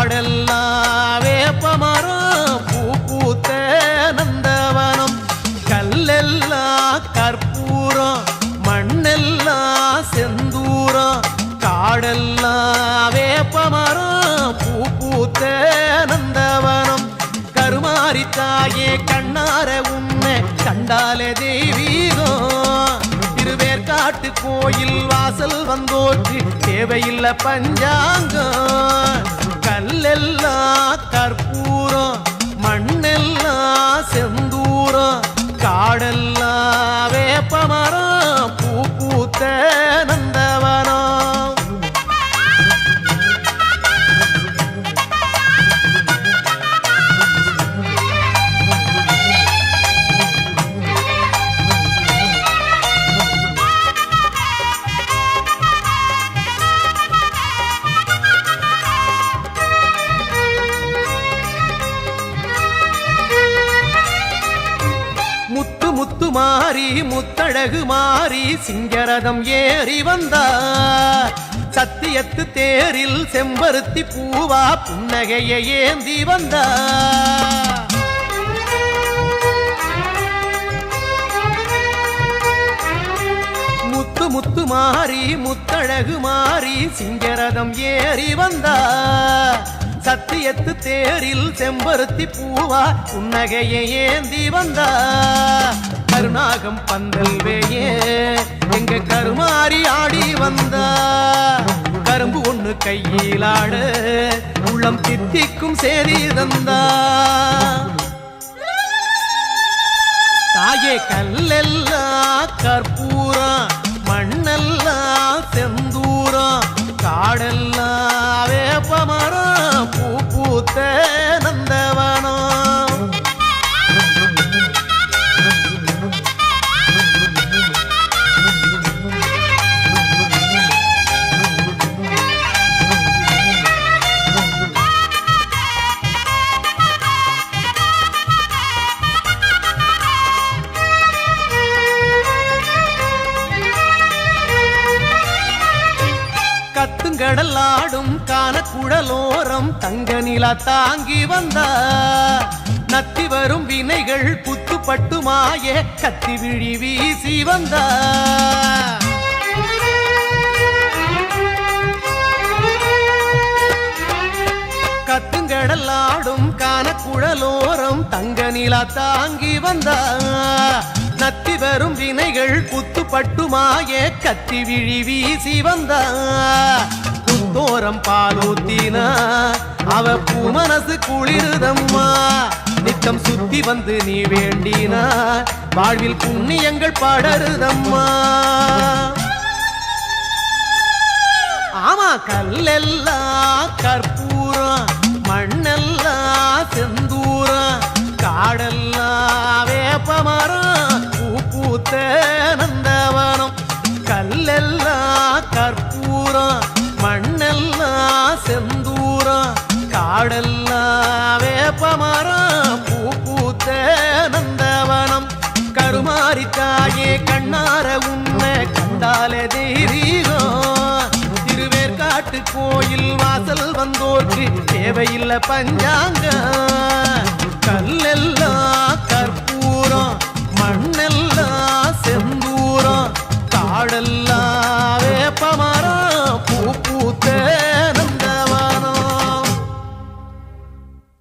காடெல்லாம் வேப்பமரம் பூ பூத்த நந்தவனம் கல்லெல்லாம் கற்பூரம் மண்ணெல்லாம் செந்தூரம் காடெல்லாம் வேப்பமரம் பூ பூத்த நந்தவனம் கருமாரி தாயே கண்ணார உன்னை கண்டாலே தெய்வீகம் திருவேற்காட்டு கோயில் வாசல் வந்தோர்க்கு தேவையில்லை பஞ்சாங்கம் கல்லெல்லாம் கற்பூரம் மண்ணெல்லாம் செந்தூரம் காடெல்லாம் வேப்பமரம் பூ பூத்த நந்தவனம் முத்து மாறி முத்தழகு மாறி சிங்கரதம் ஏறி வந்தார் சத்தியத்து தேரில் செம்பருத்தி பூவா புன்னகையை ஏந்தி வந்தார் முத்து மாறி முத்தழகு மாறி சிங்கரதம் ஏறி வந்தார் சத்தியத்து தேரில் செம்பருத்தி பூவா புன்னகையை ஏந்தி வந்தா கருநாகம் பந்தல் வேயே எங்க கருமாறி ஆடி வந்தா கரும்பு ஒண்ணு கையிலாட உள்ளம் தித்திக்கும் சேரி தந்தா தாயே கல்லெல்லாம் கற்பூரம் மண்ணெல்லாம் செந்தூரம் காடெல்லாம் வேப்பமரம் பூ பூத்த நந்தவனம் கத்துங்கடலாடும் கானக்குழலோரம் தங்க நிலா தாங்கி வந்தா நத்தி வரும் வினைகள் புத்துப்பட்டு மாயே கத்தி விழி வீசி வந்தா கத்துங்கடலாடும் கானக்குழலோரம் தங்க நிலா தாங்கி வந்தா நத்தி வரும் வினைகள் குத்துப்பட்டு மாயே கத்தி விழி வீசி வந்தா குத்தோரம் பாலூத்தினா அவ பூ மனசு குளிருதம்மா நித்தம் சுத்தி வந்து நீ வேண்டினா வாழ்வில் புண்ணியங்கள் படருதம்மா ஆமா கல்லெல்லாம் கற்பூரம் மண்ணெல்லாம் செந்தூரம் காடெல்லாம் வேப்பமரம் பூ பூத்த நந்தவனம் கல்லெல்லாம் கற்பூரம் மண்ணெல்லாம் செந்தூரம் காடெல்லாம் வேப்பமரம் பூ பூத்த நந்தவனம் கருமாரி தாயே கண்ணார உன்னை கண்டாலே தெய்வீகம் திருவேற்காட்டு கோயில் வாசல் வந்தோர்க்கு தேவையில்லை பஞ்சாங்கம் கல்லெல்லாம் கற்பூரம் மண்ணெல்லாம் செந்தூரம் காடல்